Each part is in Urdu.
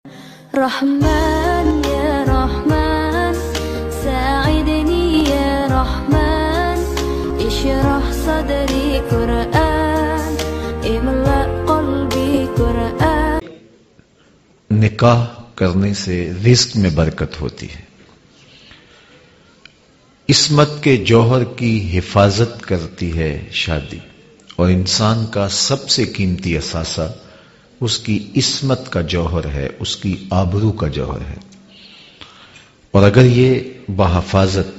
رحمن يا رحمن ساعدني يا رحمن اشرح صدري قرآن املأ قلبي قرآن. نکاح کرنے سے رزق میں برکت ہوتی ہے، عصمت کے جوہر کی حفاظت کرتی ہے شادی، اور انسان کا سب سے قیمتی اثاثہ اس کی عصمت کا جوہر ہے، اس کی آبرو کا جوہر ہے، اور اگر یہ بحفاظت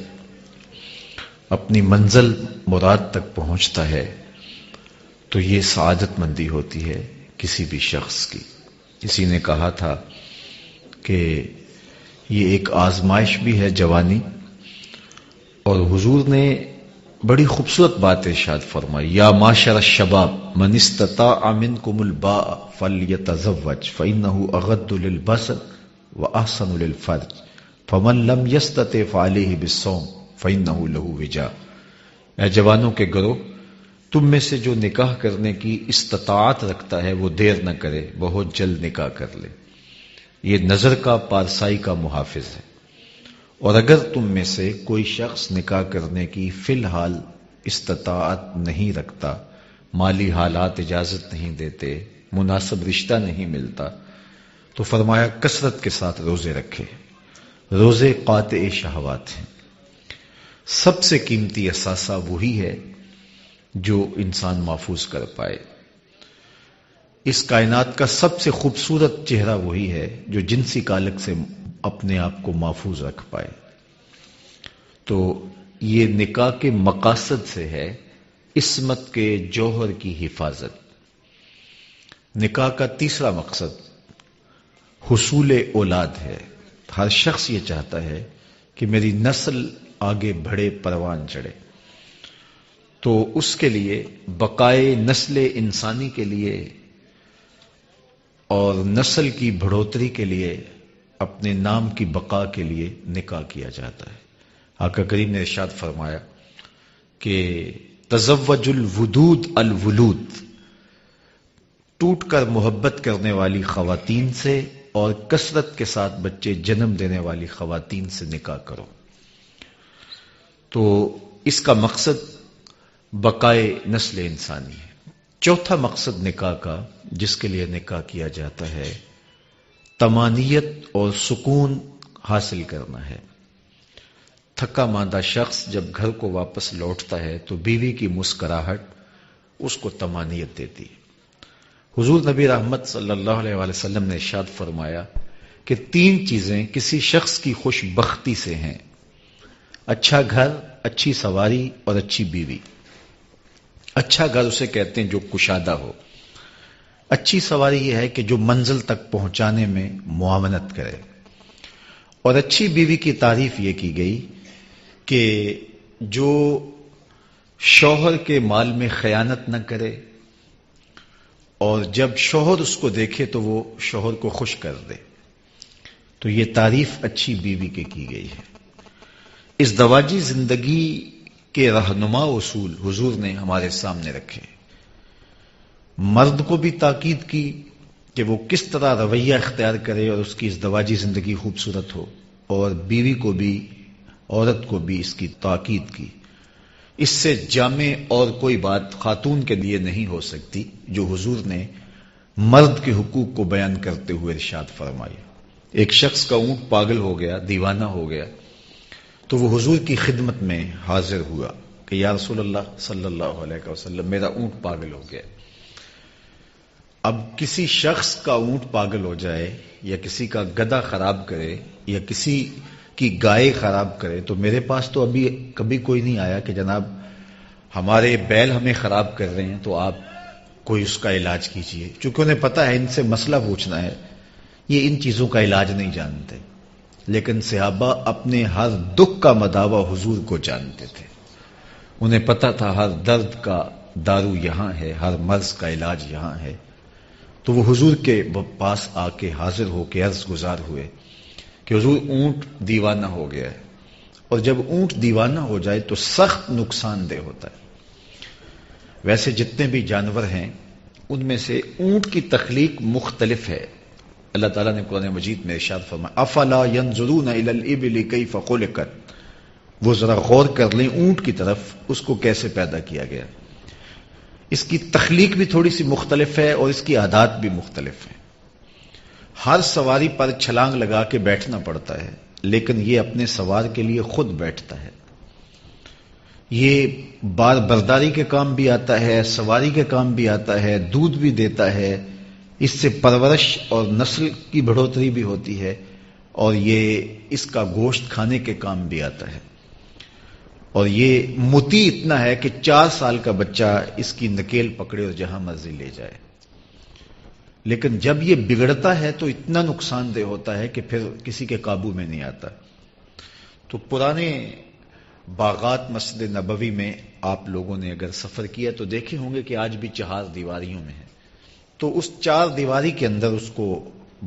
اپنی منزل مراد تک پہنچتا ہے تو یہ سعادت مندی ہوتی ہے کسی بھی شخص کی. کسی نے کہا تھا کہ یہ ایک آزمائش بھی ہے جوانی، اور حضور نے بڑی خوبصورت بات ارشاد فرمائی، یا معاشر الشباب من استطاع منکم الباء فلیتزوج فإنہ اغض للبصر واحسن للفرج فمن لم یستطع فعلیہ بالصوم فإنہ لہ وجاء. اے جوانوں کے گروہ، تم میں سے جو نکاح کرنے کی استطاعت رکھتا ہے وہ دیر نہ کرے، بہت جلد نکاح کر لے، یہ نظر کا پارسائی کا محافظ ہے. اور اگر تم میں سے کوئی شخص نکاح کرنے کی فی الحال استطاعت نہیں رکھتا، مالی حالات اجازت نہیں دیتے، مناسب رشتہ نہیں ملتا، تو فرمایا کثرت کے ساتھ روزے رکھے. روزے قاطع شہوات ہیں. سب سے قیمتی اثاثہ وہی ہے جو انسان محفوظ کر پائے. اس کائنات کا سب سے خوبصورت چہرہ وہی ہے جو جنسی کالک سے اپنے آپ کو محفوظ رکھ پائے. تو یہ نکاح کے مقاصد سے ہے عصمت کے جوہر کی حفاظت. نکاح کا تیسرا مقصد حصول اولاد ہے. ہر شخص یہ چاہتا ہے کہ میری نسل آگے بڑھے، پروان چڑھے، تو اس کے لیے بقائے نسل انسانی کے لیے اور نسل کی بڑھوتری کے لیے، اپنے نام کی بقا کے لیے نکاح کیا جاتا ہے. آقا کریم نے ارشاد فرمایا کہ تزوج الودود الولود، ٹوٹ کر محبت کرنے والی خواتین سے اور کثرت کے ساتھ بچے جنم دینے والی خواتین سے نکاح کرو. تو اس کا مقصد بقائے نسل انسانی ہے. چوتھا مقصد نکاح کا جس کے لیے نکاح کیا جاتا ہے طمانینت اور سکون حاصل کرنا ہے. تھکا ماندہ شخص جب گھر کو واپس لوٹتا ہے تو بیوی کی مسکراہٹ اس کو طمانینت دیتی ہے. حضور نبی رحمت صلی اللہ علیہ وآلہ وسلم نے ارشاد فرمایا کہ 3 چیزیں کسی شخص کی خوش بختی سے ہیں: اچھا گھر، اچھی سواری اور اچھی بیوی. اچھا گھر اسے کہتے ہیں جو کشادہ ہو. اچھی سواری یہ ہے کہ جو منزل تک پہنچانے میں معاونت کرے. اور اچھی بیوی کی تعریف یہ کی گئی کہ جو شوہر کے مال میں خیانت نہ کرے، اور جب شوہر اس کو دیکھے تو وہ شوہر کو خوش کر دے. تو یہ تعریف اچھی بیوی کی گئی ہے. اس زواجی زندگی کے رہنما اصول حضور نے ہمارے سامنے رکھے. مرد کو بھی تاکید کی کہ وہ کس طرح رویہ اختیار کرے اور اس کی ازدواجی زندگی خوبصورت ہو، اور بیوی کو بھی، عورت کو بھی اس کی تاکید کی. اس سے جامع اور کوئی بات خاتون کے لیے نہیں ہو سکتی جو حضور نے مرد کے حقوق کو بیان کرتے ہوئے ارشاد فرمائی. ایک شخص کا اونٹ پاگل ہو گیا، دیوانہ ہو گیا، تو وہ حضور کی خدمت میں حاضر ہوا کہ یا رسول اللہ صلی اللہ علیہ وسلم، میرا اونٹ پاگل ہو گیا. اب کسی شخص کا اونٹ پاگل ہو جائے، یا کسی کا گدھا خراب کرے، یا کسی کی گائے خراب کرے، تو میرے پاس تو ابھی کبھی کوئی نہیں آیا کہ جناب ہمارے بیل ہمیں خراب کر رہے ہیں تو آپ کوئی اس کا علاج کیجئے. چونکہ انہیں پتا ہے ان سے مسئلہ پوچھنا ہے، یہ ان چیزوں کا علاج نہیں جانتے. لیکن صحابہ اپنے ہر دکھ کا مداوع حضور کو جانتے تھے. انہیں پتا تھا ہر درد کا دارو یہاں ہے، ہر مرض کا علاج یہاں ہے. تو وہ حضور کے پاس آ کے حاضر ہو کے عرض گزار ہوئے کہ حضور اونٹ دیوانہ ہو گیا ہے، اور جب اونٹ دیوانہ ہو جائے تو سخت نقصان دہ ہوتا ہے. ویسے جتنے بھی جانور ہیں ان میں سے اونٹ کی تخلیق مختلف ہے. اللہ تعالیٰ نے قرآن مجید میں ارشاد فرمایا افلا ينظرون الى الابل کیف خلقت، وہ ذرا غور کر لیں اونٹ کی طرف، اس کو کیسے پیدا کیا گیا۔ اس کی تخلیق بھی تھوڑی سی مختلف ہے اور اس کی عادات بھی مختلف ہیں۔ ہر سواری پر چھلانگ لگا کے بیٹھنا پڑتا ہے، لیکن یہ اپنے سوار کے لیے خود بیٹھتا ہے۔ یہ بار برداری کے کام بھی آتا ہے، سواری کے کام بھی آتا ہے، دودھ بھی دیتا ہے، اس سے پرورش اور نسل کی بڑھوتری بھی ہوتی ہے، اور یہ اس کا گوشت کھانے کے کام بھی آتا ہے۔ اور یہ متی اتنا ہے کہ 4 سال کا بچہ اس کی نکیل پکڑے اور جہاں مرضی لے جائے۔ لیکن جب یہ بگڑتا ہے تو اتنا نقصان دہ ہوتا ہے کہ پھر کسی کے قابو میں نہیں آتا۔ تو پرانے باغات مسجد نبوی میں آپ لوگوں نے اگر سفر کیا تو دیکھے ہوں گے کہ آج بھی 4 دیواریوں میں ہے۔ تو اس 4 دیواری کے اندر اس کو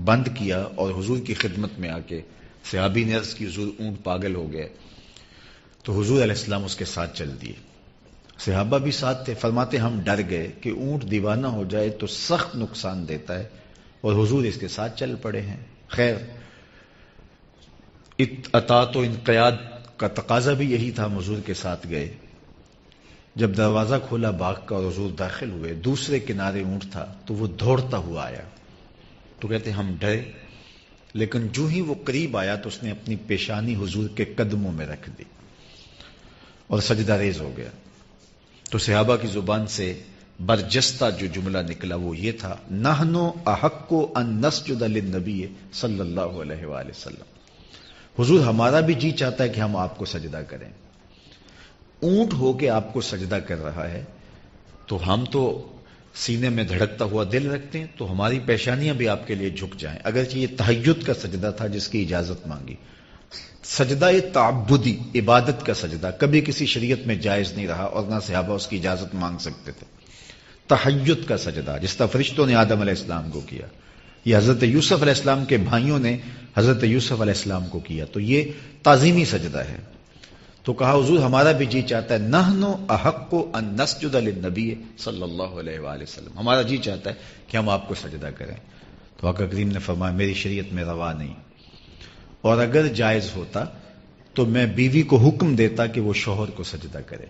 بند کیا اور حضور کی خدمت میں آ کے صحابی نے عرض کی حضور اونٹ پاگل ہو گئے، تو حضور علیہ السلام اس کے ساتھ چل دیے۔ صحابہ بھی ساتھ تھے، فرماتے ہم ڈر گئے کہ اونٹ دیوانہ ہو جائے تو سخت نقصان دیتا ہے، اور حضور اس کے ساتھ چل پڑے ہیں۔ خیر، اطاعت و انقیاد کا تقاضا بھی یہی تھا، حضور کے ساتھ گئے۔ جب دروازہ کھولا باغ کا اور حضور داخل ہوئے، دوسرے کنارے اونٹ تھا تو وہ دوڑتا ہوا آیا۔ تو کہتے ہم ڈرے، لیکن جو ہی وہ قریب آیا تو اس نے اپنی پیشانی حضور کے قدموں میں رکھ دی اور سجدہ ریز ہو گیا۔ تو صحابہ کی زبان سے برجستہ جو جملہ نکلا وہ یہ تھا، نحنو احق ان نسجد للنبی صلی اللہ علیہ وآلہ وسلم، حضور ہمارا بھی جی چاہتا ہے کہ ہم آپ کو سجدہ کریں۔ اونٹ ہو کے آپ کو سجدہ کر رہا ہے تو ہم تو سینے میں دھڑکتا ہوا دل رکھتے ہیں، تو ہماری پیشانیاں بھی آپ کے لیے جھک جائیں۔ اگرچہ یہ تہجد کا سجدہ تھا جس کی اجازت مانگی، سجدہ تعبدی عبادت کا سجدہ کبھی کسی شریعت میں جائز نہیں رہا، اور نہ صحابہ اس کی اجازت مانگ سکتے تھے۔ تہجد کا سجدہ جس طرح فرشتوں نے آدم علیہ السلام کو کیا، یہ حضرت یوسف علیہ السلام کے بھائیوں نے حضرت یوسف علیہ السلام کو کیا، تو یہ تعظیمی سجدہ ہے۔ تو کہا حضور ہمارا بھی جی چاہتا ہے، نحنو احق ان نسجد للنبی صلی اللہ علیہ وآلہ وسلم، ہمارا جی چاہتا ہے کہ ہم آپ کو سجدہ کریں۔ تو آقا کریم نے فرمایا میری شریعت میں روا نہیں، اور اگر جائز ہوتا تو میں بیوی کو حکم دیتا کہ وہ شوہر کو سجدہ کرے۔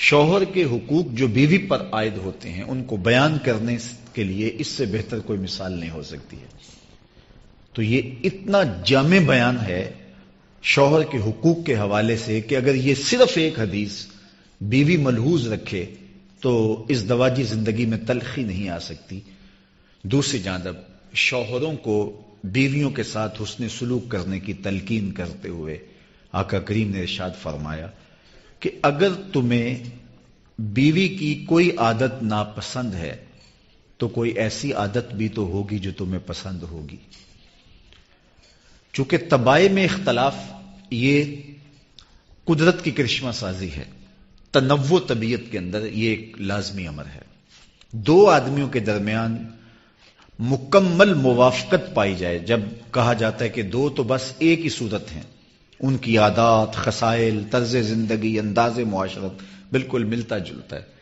شوہر کے حقوق جو بیوی پر عائد ہوتے ہیں ان کو بیان کرنے کے لیے اس سے بہتر کوئی مثال نہیں ہو سکتی ہے۔ تو یہ اتنا جامع بیان ہے شوہر کے حقوق کے حوالے سے کہ اگر یہ صرف ایک حدیث بیوی ملحوظ رکھے تو اس دواجی زندگی میں تلخی نہیں آ سکتی۔ دوسری جانب شوہروں کو بیویوں کے ساتھ حسن سلوک کرنے کی تلقین کرتے ہوئے آقا کریم نے ارشاد فرمایا کہ اگر تمہیں بیوی کی کوئی عادت ناپسند ہے تو کوئی ایسی عادت بھی تو ہوگی جو تمہیں پسند ہوگی۔ چونکہ طبائع میں اختلاف یہ قدرت کی کرشمہ سازی ہے، تنوع طبیعت کے اندر یہ ایک لازمی امر ہے۔ 2 آدمیوں کے درمیان مکمل موافقت پائی جائے، جب کہا جاتا ہے کہ 2 تو بس ایک ہی صورت ہیں، ان کی عادات، خصائل، طرز زندگی، انداز معاشرت بالکل ملتا جلتا ہے،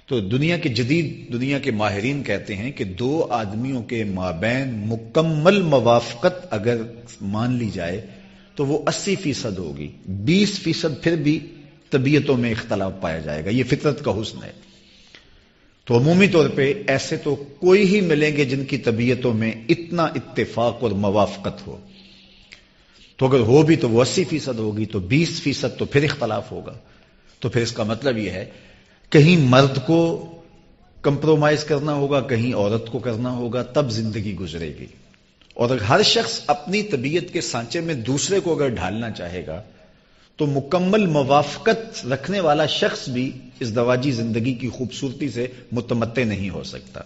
تو دنیا کے جدید دنیا کے ماہرین کہتے ہیں کہ 2 آدمیوں کے مابین مکمل موافقت اگر مان لی جائے تو وہ 80% ہوگی، 20% پھر بھی طبیعتوں میں اختلاف پایا جائے گا، یہ فطرت کا حسن ہے۔ تو عمومی طور پہ ایسے تو کوئی ہی ملیں گے جن کی طبیعتوں میں اتنا اتفاق اور موافقت ہو، تو اگر ہو بھی تو وہ 80% ہوگی، تو 20% تو پھر اختلاف ہوگا۔ تو پھر اس کا مطلب یہ ہے کہیں مرد کو کمپرومائز کرنا ہوگا، کہیں عورت کو کرنا ہوگا، تب زندگی گزرے گی۔ اور اگر ہر شخص اپنی طبیعت کے سانچے میں دوسرے کو اگر ڈھالنا چاہے گا تو مکمل موافقت رکھنے والا شخص بھی اس دواجی زندگی کی خوبصورتی سے متمتع نہیں ہو سکتا۔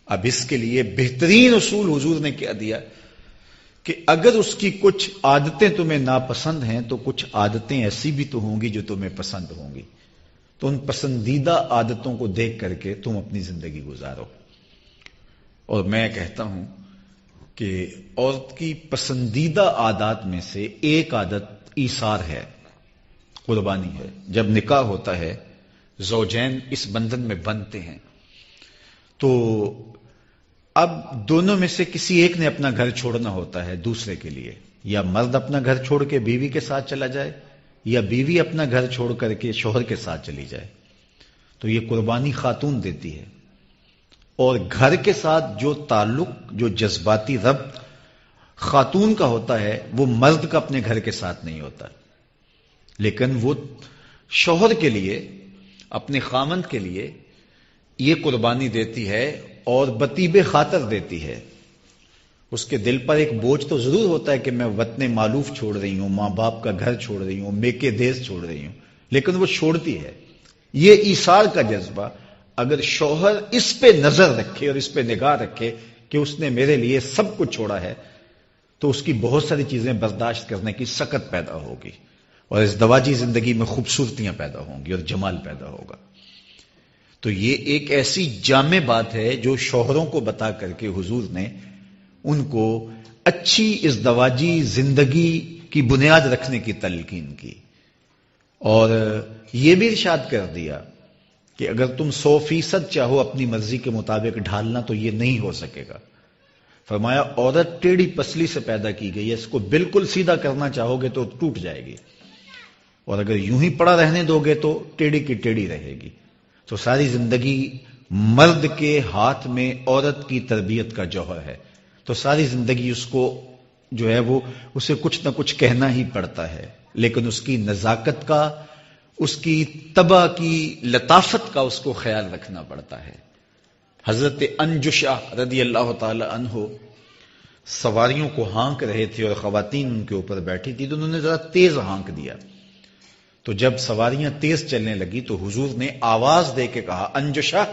اب اس کے لیے بہترین اصول حضور نے کیا دیا کہ اگر اس کی کچھ عادتیں تمہیں ناپسند ہیں تو کچھ عادتیں ایسی بھی تو ہوں گی جو تمہیں پسند ہوں گی، تو ان پسندیدہ عادتوں کو دیکھ کر کے تم اپنی زندگی گزارو۔ اور میں کہتا ہوں کہ عورت کی پسندیدہ عادات میں سے ایک عادت ایثار ہے، قربانی ہے۔ جب نکاح ہوتا ہے زوجین اس بندھن میں بندھتے ہیں تو اب دونوں میں سے کسی ایک نے اپنا گھر چھوڑنا ہوتا ہے دوسرے کے لیے، یا مرد اپنا گھر چھوڑ کے بیوی کے ساتھ چلا جائے، یا بیوی اپنا گھر چھوڑ کر کے شوہر کے ساتھ چلی جائے، تو یہ قربانی خاتون دیتی ہے. اور گھر کے ساتھ جو تعلق، جو جذباتی ربط خاتون کا ہوتا ہے، وہ مرد کا اپنے گھر کے ساتھ نہیں ہوتا، لیکن وہ شوہر کے لیے، اپنے خامند کے لیے یہ قربانی دیتی ہے اور بطیب خاطر دیتی ہے. اس کے دل پر ایک بوجھ تو ضرور ہوتا ہے کہ میں وطن معلوف چھوڑ رہی ہوں، ماں باپ کا گھر چھوڑ رہی ہوں، میکے دیس چھوڑ رہی ہوں، لیکن وہ چھوڑتی ہے. یہ ایثار کا جذبہ اگر شوہر اس پہ نظر رکھے اور اس پہ نگاہ رکھے کہ اس نے میرے لیے سب کچھ چھوڑا ہے، تو اس کی بہت ساری چیزیں برداشت کرنے کی سکت پیدا ہوگی، اور اس دواجی زندگی میں خوبصورتیاں پیدا ہوں گی اور جمال پیدا ہوگا. تو یہ ایک ایسی جامع بات ہے جو شوہروں کو بتا کر کے حضور نے ان کو اچھی اس دواجی زندگی کی بنیاد رکھنے کی تلقین کی. اور یہ بھی ارشاد کر دیا کہ اگر تم 100% چاہو اپنی مرضی کے مطابق ڈھالنا تو یہ نہیں ہو سکے گا. فرمایا عورت ٹیڑھی پسلی سے پیدا کی گئی ہے، اس کو بالکل سیدھا کرنا چاہو گے تو ٹوٹ جائے گی، اور اگر یوں ہی پڑا رہنے دو گے تو ٹیڑھی کی ٹیڑھی رہے گی. تو ساری زندگی مرد کے ہاتھ میں عورت کی تربیت کا جوہر ہے، تو ساری زندگی اس کو جو ہے وہ اسے کچھ نہ کچھ کہنا ہی پڑتا ہے، لیکن اس کی نزاکت کا، اس کی طبع کی لطافت کا اس کو خیال رکھنا پڑتا ہے. حضرت انجشہ رضی اللہ تعالی عنہ سواریوں کو ہانک رہے تھے اور خواتین ان کے اوپر بیٹھی تھی، تو انہوں نے ذرا تیز ہانک دیا. تو جب سواریاں تیز چلنے لگی تو حضور نے آواز دے کے کہا، انجشہ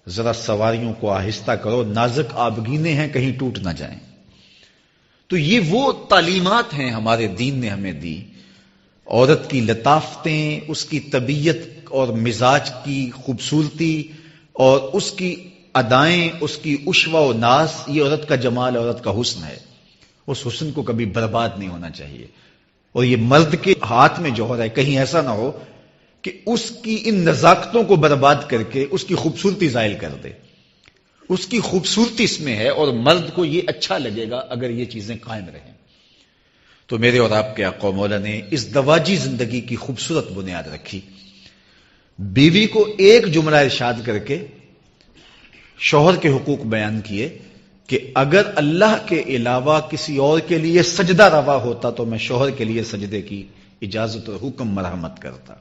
ذرا سواریوں کو آہستہ کرو، نازک آبگینے ہیں، کہیں ٹوٹ نہ جائیں. تو یہ وہ تعلیمات ہیں ہمارے دین نے ہمیں دی. عورت کی لطافتیں، اس کی طبیعت اور مزاج کی خوبصورتی اور اس کی ادائیں، اس کی عشوہ و ناز، یہ عورت کا جمال، عورت کا حسن ہے. اس حسن کو کبھی برباد نہیں ہونا چاہیے، اور یہ مرد کے ہاتھ میں جوہر ہے. کہیں ایسا نہ ہو کہ اس کی ان نزاکتوں کو برباد کر کے اس کی خوبصورتی زائل کر دے. اس کی خوبصورتی اس میں ہے، اور مرد کو یہ اچھا لگے گا اگر یہ چیزیں قائم رہیں. تو میرے اور آپ کے آقا مولا نے اس دواجی زندگی کی خوبصورت بنیاد رکھی. بیوی کو ایک جملہ ارشاد کر کے شوہر کے حقوق بیان کیے کہ اگر اللہ کے علاوہ کسی اور کے لیے سجدہ روا ہوتا تو میں شوہر کے لیے سجدے کی اجازت اور حکم مرحمت کرتا.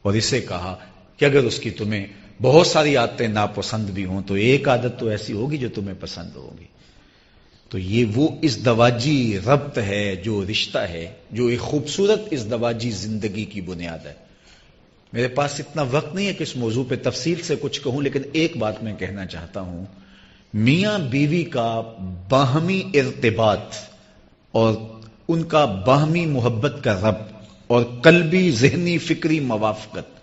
اور اسے کہا کہ اگر اس کی تمہیں بہت ساری عادتیں ناپسند بھی ہوں تو ایک عادت تو ایسی ہوگی جو تمہیں پسند ہوگی. تو یہ وہ اس دواجی ربط ہے، جو رشتہ ہے، جو ایک خوبصورت اس دواجی زندگی کی بنیاد ہے. میرے پاس اتنا وقت نہیں ہے کہ اس موضوع پہ تفصیل سے کچھ کہوں، لیکن ایک بات میں کہنا چاہتا ہوں. میاں بیوی کا باہمی ارتباط اور ان کا باہمی محبت کا ربط اور قلبی، ذہنی، فکری موافقت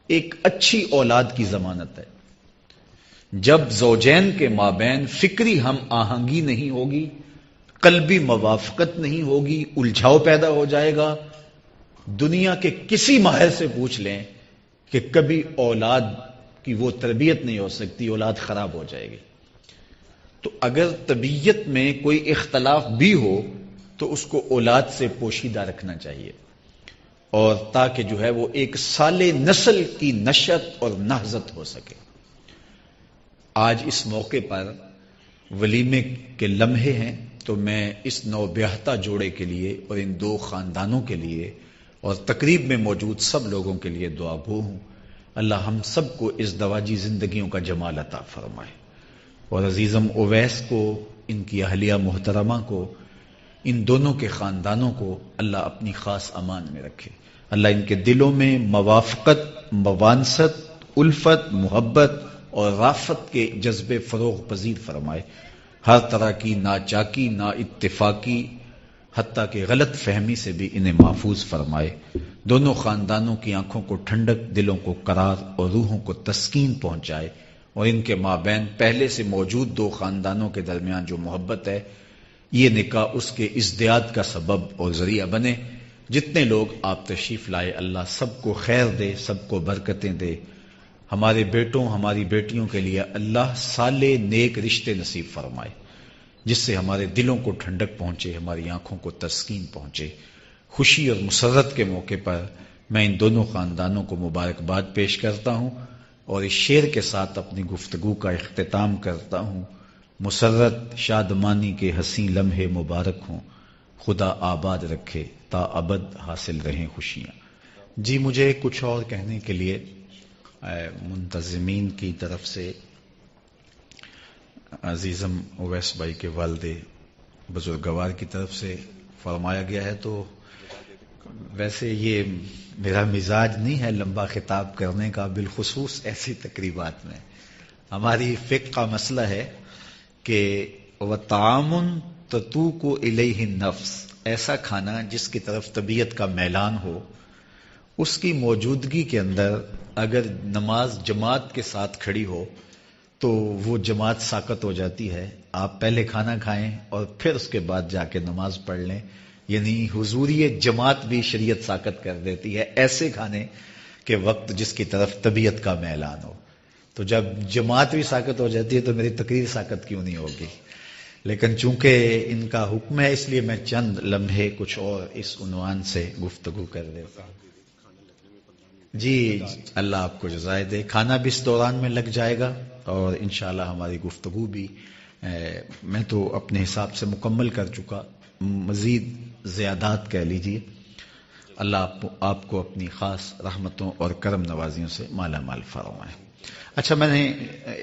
ایک اچھی اولاد کی ضمانت ہے. جب زوجین کے مابین فکری ہم آہنگی نہیں ہوگی، قلبی موافقت نہیں ہوگی، الجھاؤ پیدا ہو جائے گا. دنیا کے کسی ماہر سے پوچھ لیں کہ کبھی اولاد کی وہ تربیت نہیں ہو سکتی، اولاد خراب ہو جائے گی. تو اگر طبیعت میں کوئی اختلاف بھی ہو تو اس کو اولاد سے پوشیدہ رکھنا چاہیے، اور تاکہ جو ہے وہ ایک سالے نسل کی نشأت اور نہضت ہو سکے. آج اس موقع پر ولیمے کے لمحے ہیں، تو میں اس نوبیاہتا جوڑے کے لیے اور ان دو خاندانوں کے لیے اور تقریب میں موجود سب لوگوں کے لیے دعا گو ہوں. اللہ ہم سب کو اس دواجی زندگیوں کا جمال عطا فرمائے، اور عزیزم اویس کو، ان کی اہلیہ محترمہ کو، ان دونوں کے خاندانوں کو اللہ اپنی خاص امان میں رکھے. اللہ ان کے دلوں میں موافقت، موانست، الفت، محبت اور رافت کے جذبے فروغ پذیر فرمائے. ہر طرح کی ناچاکی، نا اتفاقی، حتیٰ کہ غلط فہمی سے بھی انہیں محفوظ فرمائے. دونوں خاندانوں کی آنکھوں کو ٹھنڈک، دلوں کو قرار اور روحوں کو تسکین پہنچائے، اور ان کے مابین پہلے سے موجود دو خاندانوں کے درمیان جو محبت ہے، یہ نکاح اس کے ازدیاد کا سبب اور ذریعہ بنے. جتنے لوگ آپ تشریف لائے، اللہ سب کو خیر دے، سب کو برکتیں دے. ہمارے بیٹوں ہماری بیٹیوں کے لیے اللہ صالح نیک رشتے نصیب فرمائے، جس سے ہمارے دلوں کو ٹھنڈک پہنچے، ہماری آنکھوں کو تسکین پہنچے۔ خوشی اور مسرت کے موقع پر میں ان دونوں خاندانوں کو مبارکباد پیش کرتا ہوں اور اس شعر کے ساتھ اپنی گفتگو کا اختتام کرتا ہوں۔ مسرت شادمانی کے حسین لمحے مبارک ہوں، خدا آباد رکھے تا ابد حاصل رہیں خوشیاں۔ جی مجھے کچھ اور کہنے کے لیے منتظمین کی طرف سے عزیزم اویس بھائی کے والد بزرگوار کی طرف سے فرمایا گیا ہے، تو ویسے یہ میرا مزاج نہیں ہے لمبا خطاب کرنے کا، بالخصوص ایسی تقریبات میں۔ ہماری فقہ کا مسئلہ ہے کہ وَطَعَامٌ تَتُوقُ إِلَيْهِ النَّفْسُ، ایسا کھانا جس کی طرف طبیعت کا میلان ہو، اس کی موجودگی کے اندر اگر نماز جماعت کے ساتھ کھڑی ہو تو وہ جماعت ساقط ہو جاتی ہے۔ آپ پہلے کھانا کھائیں اور پھر اس کے بعد جا کے نماز پڑھ لیں، یعنی حضوری جماعت بھی شریعت ساقط کر دیتی ہے ایسے کھانے کے وقت جس کی طرف طبیعت کا میلان ہو۔ تو جب جماعت بھی ساقط ہو جاتی ہے تو میری تقریر ساقط کیوں نہیں ہوگی؟ لیکن چونکہ ان کا حکم ہے اس لیے میں چند لمحے کچھ اور اس عنوان سے گفتگو کر دیتا ہوں۔ جی اللہ آپ کو جزائے دے، کھانا بھی اس دوران میں لگ جائے گا اور انشاءاللہ ہماری گفتگو بھی میں تو اپنے حساب سے مکمل کر چکا، مزید زیادات کہہ لیجیے۔ اللہ آپ کو اپنی خاص رحمتوں اور کرم نوازیوں سے مالا مال فرمائے۔ اچھا، میں نے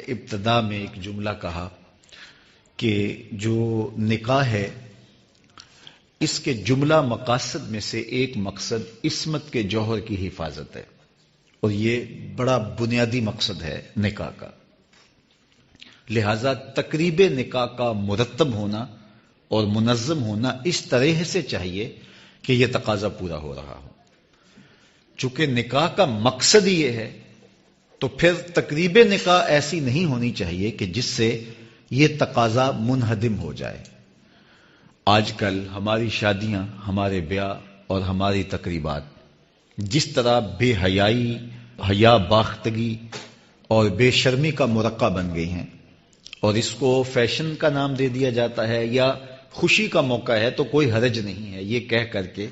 ابتدا میں ایک جملہ کہا کہ جو نکاح ہے اس کے جملہ مقاصد میں سے ایک مقصد عصمت کے جوہر کی حفاظت ہے، اور یہ بڑا بنیادی مقصد ہے نکاح کا۔ لہذا تقریب نکاح کا مرتب ہونا اور منظم ہونا اس طرح سے چاہیے کہ یہ تقاضا پورا ہو رہا ہو۔ چونکہ نکاح کا مقصد یہ ہے تو پھر تقریب نکاح ایسی نہیں ہونی چاہیے کہ جس سے یہ تقاضا منہدم ہو جائے۔ آج کل ہماری شادیاں، ہمارے بیاہ اور ہماری تقریبات جس طرح بے حیائی، حیا باختگی اور بے شرمی کا مرقع بن گئی ہیں، اور اس کو فیشن کا نام دے دیا جاتا ہے، یا خوشی کا موقع ہے تو کوئی حرج نہیں ہے یہ کہہ کر کے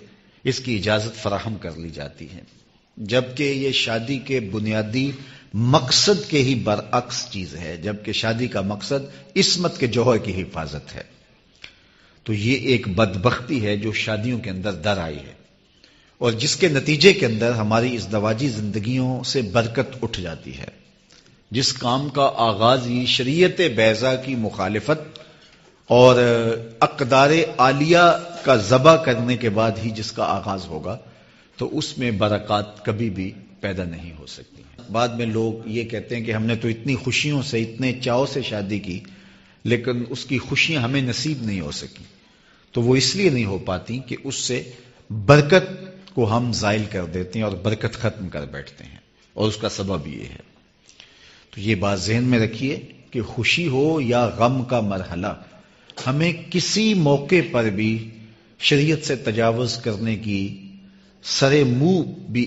اس کی اجازت فراہم کر لی جاتی ہے، جبکہ یہ شادی کے بنیادی مقصد کے ہی برعکس چیز ہے، جبکہ شادی کا مقصد عصمت کے جوہر کی حفاظت ہے۔ تو یہ ایک بدبختی ہے جو شادیوں کے اندر در آئی ہے، اور جس کے نتیجے کے اندر ہماری ازدواجی زندگیوں سے برکت اٹھ جاتی ہے۔ جس کام کا آغاز ہی شریعت بیضا کی مخالفت اور اقدار عالیہ کا ذبح کرنے کے بعد ہی جس کا آغاز ہوگا تو اس میں برکات کبھی بھی پیدا نہیں ہو سکتی۔ بعد میں لوگ یہ کہتے ہیں کہ ہم نے تو اتنی خوشیوں سے، اتنے چاؤ سے شادی کی، لیکن اس کی خوشیاں ہمیں نصیب نہیں ہو سکی۔ تو وہ اس لیے نہیں ہو پاتی کہ اس سے برکت کو ہم زائل کر دیتے ہیں اور برکت ختم کر بیٹھتے ہیں، اور اس کا سبب یہ ہے۔ تو یہ بات ذہن میں رکھیے کہ خوشی ہو یا غم کا مرحلہ، ہمیں کسی موقع پر بھی شریعت سے تجاوز کرنے کی سرے منہ بھی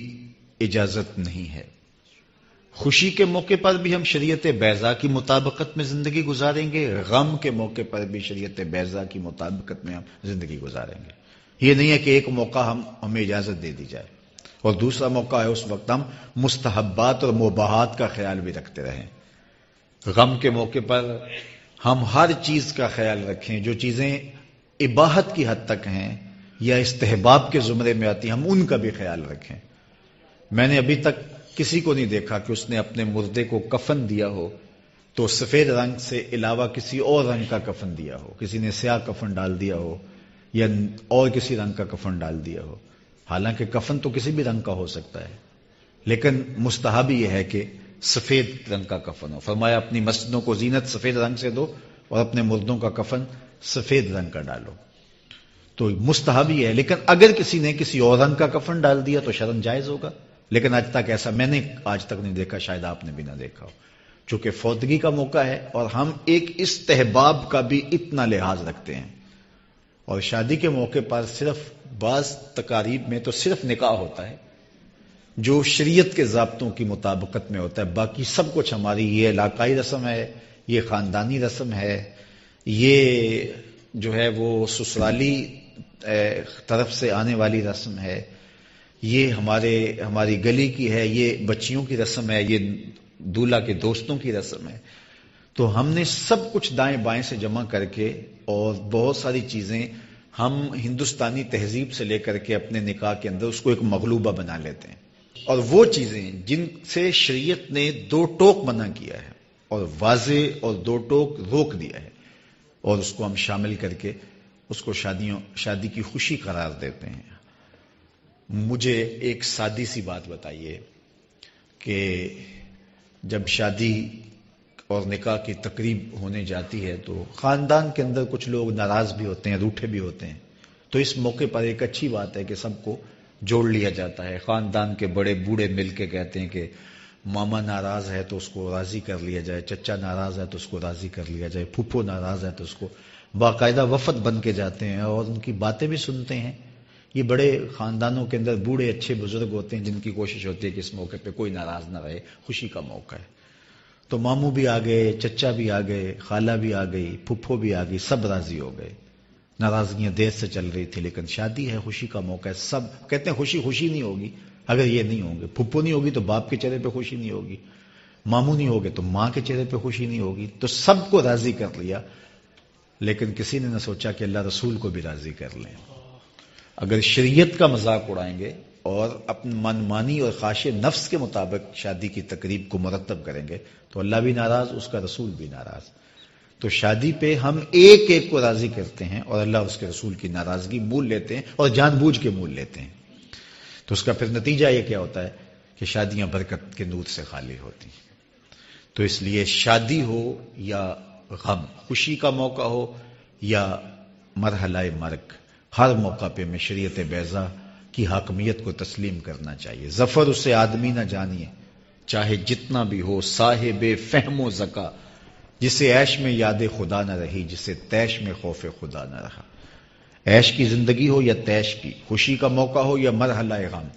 اجازت نہیں ہے۔ خوشی کے موقع پر بھی ہم شریعت بیضا کی مطابقت میں زندگی گزاریں گے، غم کے موقع پر بھی شریعت بیضا کی مطابقت میں ہم زندگی گزاریں گے۔ یہ نہیں ہے کہ ایک موقع ہمیں اجازت دے دی جائے اور دوسرا موقع ہے اس وقت ہم مستحبات اور مباحات کا خیال بھی رکھتے رہیں۔ غم کے موقع پر ہم ہر چیز کا خیال رکھیں، جو چیزیں اباحت کی حد تک ہیں یا استحباب کے زمرے میں آتی ہیں ہم ان کا بھی خیال رکھیں۔ میں نے ابھی تک کسی کو نہیں دیکھا کہ اس نے اپنے مردے کو کفن دیا ہو تو سفید رنگ سے علاوہ کسی اور رنگ کا کفن دیا ہو، کسی نے سیاہ کفن ڈال دیا ہو یا اور کسی رنگ کا کفن ڈال دیا ہو۔ حالانکہ کفن تو کسی بھی رنگ کا ہو سکتا ہے، لیکن مستحب یہ ہے کہ سفید رنگ کا کفن ہو۔ فرمایا اپنی مسجدوں کو زینت سفید رنگ سے دو اور اپنے مردوں کا کفن سفید رنگ کا ڈالو، تو مستحب یہ ہے۔ لیکن اگر کسی نے کسی اور رنگ کا کفن ڈال دیا تو شرعاً جائز ہوگا، لیکن آج تک ایسا میں نے آج تک نہیں دیکھا، شاید آپ نے بھی نہ دیکھا ہو، چونکہ فوتگی کا موقع ہے اور ہم ایک استحباب کا بھی اتنا لحاظ رکھتے ہیں۔ اور شادی کے موقع پر صرف بعض تقاریب میں تو صرف نکاح ہوتا ہے، جو شریعت کے ضابطوں کی مطابقت میں ہوتا ہے. باقی سب کچھ ہماری یہ علاقائی رسم ہے، یہ خاندانی رسم ہے، یہ جو ہے وہ سسرالی طرف سے آنے والی رسم ہے، یہ ہماری گلی کی ہے، یہ بچیوں کی رسم ہے، یہ دولہا کے دوستوں کی رسم ہے. تو ہم نے سب کچھ دائیں بائیں سے جمع کر کے اور بہت ساری چیزیں ہم ہندوستانی تہذیب سے لے کر کے اپنے نکاح کے اندر اس کو ایک مغلوبہ بنا لیتے ہیں. اور وہ چیزیں جن سے شریعت نے دو ٹوک منع کیا ہے اور واضح اور دو ٹوک روک دیا ہے، اور اس کو ہم شامل کر کے اس کو شادی کی خوشی قرار دیتے ہیں. مجھے ایک سادی سی بات بتائیے کہ جب شادی اور نکاح کی تقریب ہونے جاتی ہے تو خاندان کے اندر کچھ لوگ ناراض بھی ہوتے ہیں، روٹھے بھی ہوتے ہیں. تو اس موقع پر ایک اچھی بات ہے کہ سب کو جوڑ لیا جاتا ہے. خاندان کے بڑے بوڑھے مل کے کہتے ہیں کہ ماما ناراض ہے تو اس کو راضی کر لیا جائے، چچا ناراض ہے تو اس کو راضی کر لیا جائے، پھپھو ناراض ہے تو اس کو باقاعدہ وفد بن کے جاتے ہیں اور ان کی باتیں بھی سنتے ہیں. یہ بڑے خاندانوں کے اندر بوڑھے اچھے بزرگ ہوتے ہیں جن کی کوشش ہوتی ہے کہ اس موقع پہ کوئی ناراض نہ رہے، خوشی کا موقع ہے. تو ماموں بھی آ گئے، چچا بھی آ گئے، خالہ بھی آ گئی، پھپھو بھی آ گئی، سب راضی ہو گئے. ناراضگیاں دیر سے چل رہی تھی لیکن شادی ہے، خوشی کا موقع ہے. سب کہتے ہیں خوشی نہیں ہوگی اگر یہ نہیں ہوں گے. پھپھو نہیں ہوگی تو باپ کے چہرے پہ خوشی نہیں ہوگی، ماموں نہیں ہوگے تو ماں کے چہرے پہ خوشی نہیں ہوگی. تو سب کو راضی کر لیا، لیکن کسی نے نہ سوچا کہ اللہ رسول کو بھی راضی کر لیں. اگر شریعت کا مذاق اڑائیں گے اور اپنی من مانی اور خواہش نفس کے مطابق شادی کی تقریب کو مرتب کریں گے تو اللہ بھی ناراض، اس کا رسول بھی ناراض. تو شادی پہ ہم ایک ایک کو راضی کرتے ہیں اور اللہ اس کے رسول کی ناراضگی مول لیتے ہیں اور جان بوجھ کے مول لیتے ہیں. تو اس کا پھر نتیجہ یہ کیا ہوتا ہے کہ شادیاں برکت کے نور سے خالی ہوتی ہیں. تو اس لیے شادی ہو یا غم، خوشی کا موقع ہو یا مرحلہ مرگ، ہر موقع پہ میں شریعت بیضا کی حاکمیت کو تسلیم کرنا چاہیے. ظفر اسے آدمی نہ جانیے چاہے جتنا بھی ہو، صاحب فہم و ذکا، جسے عیش میں یاد خدا نہ رہی، جسے تیش میں خوف خدا نہ رہا. عیش کی زندگی ہو یا تیش کی، خوشی کا موقع ہو یا مرحلہ غم،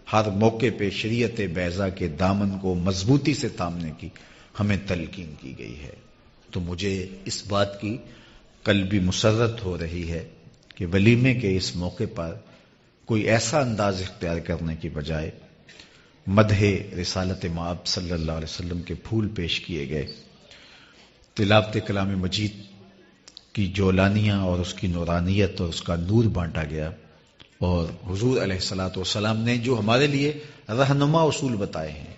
ہر موقع پہ شریعت بیضا کے دامن کو مضبوطی سے تھامنے کی ہمیں تلقین کی گئی ہے. تو مجھے اس بات کی قلبی مسرت ہو رہی ہے کہ ولیمے کے اس موقع پر کوئی ایسا انداز اختیار کرنے کی بجائے مدح رسالت مآب صلی اللہ علیہ وسلم کے پھول پیش کیے گئے، تلاوت کلام مجید کی جولانیاں اور اس کی نورانیت اور اس کا نور بانٹا گیا، اور حضور علیہ الصلوۃ والسلام نے جو ہمارے لیے رہنما اصول بتائے ہیں،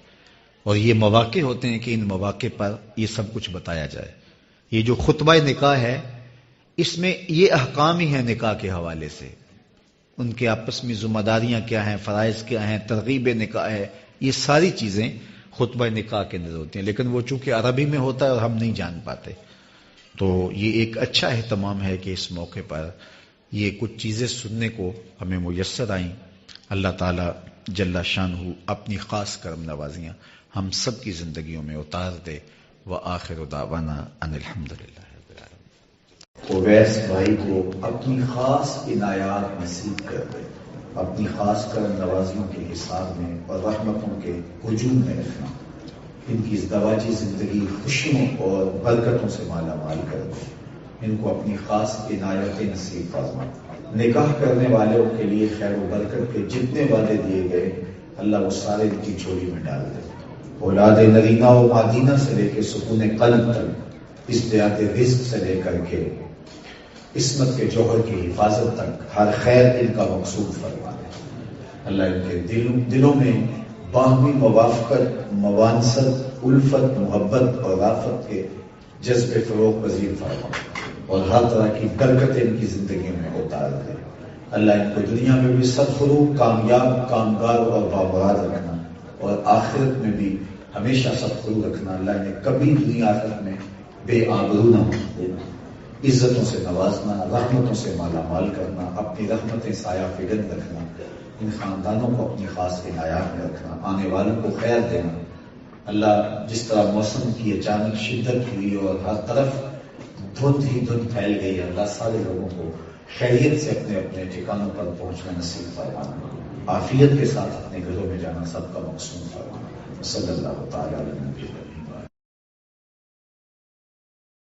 اور یہ مواقع ہوتے ہیں کہ ان مواقع پر یہ سب کچھ بتایا جائے. یہ جو خطبہ نکاح ہے اس میں یہ احکام ہی ہیں نکاح کے حوالے سے، ان کے آپس میں ذمہ داریاں کیا ہیں، فرائض کیا ہیں، ترغیب نکاح ہے، یہ ساری چیزیں خطبہ نکاح کے اندر ہوتی ہیں. لیکن وہ چونکہ عربی میں ہوتا ہے اور ہم نہیں جان پاتے، تو یہ ایک اچھا اہتمام ہے کہ اس موقع پر یہ کچھ چیزیں سننے کو ہمیں میسر آئیں. اللہ تعالی جل شانہ اپنی خاص کرم نوازیاں ہم سب کی زندگیوں میں اتار دے. وآخر دعوانا ان الحمدللہ رب العالمین. اویس بھائی کو اپنی خاص عنایات نصیب کر دے، اپنی خاص کرم نوازیوں کے حساب میں اور رحمتوں کے ہجوم میں رکھنا. ان کی ازدواجی زندگی خوشیوں اور برکتوں سے مالا مال کر دے. ان کو اپنی خاص عنایت نصیب فرما. نکاح کرنے والوں کے لیے خیر و برکت کے جتنے وعدے دیے گئے اللہ وہ سارے ان کی جھولی میں ڈال دے. اولاد نرینہ و مادینہ سے لے کے سکون قلب تک، ازدیاد رزق سے لے کر کے عصمت کے جوہر کی حفاظت تک ہر خیر ان کا مقصود فرما دے. اللہ ان کے دلوں میں باہمی موافقت، موانست، الفت، محبت اور رافت کے جذب فروغ پذیر فرما اور ہر طرح کی برکت ان کی زندگیوں میں اتار دے. اللہ ان کو دنیا میں بھی سرفروغ، کامیاب، کامگار اور بامراد رکھنا، اور آخرت میں بھی ہمیشہ سرفروغ رکھنا. اللہ نے کبھی دنیا آخرت میں بے آبرو نہ دینا، عزتوں سے نوازنا، رحمتوں سے مالا مال کرنا، اپنی رحمتیں سایہ فگن رکھنا، ان خاندانوں کو اپنی خاص عنایات میں رکھنا، آنے والوں کو خیر دینا. اللہ جس طرح موسم کی اچانک شدت ہوئی اور ہر طرف دھند ہی دھند پھیل گئی، اللہ سارے لوگوں کو خیریت سے اپنے اپنے ٹھکانوں پر پہنچنا نصیب فرمانا. عافیت کے ساتھ اپنے گھروں میں جانا سب کا مقصود فرمانا. صلی اللہ تعالی علیہ وسلم.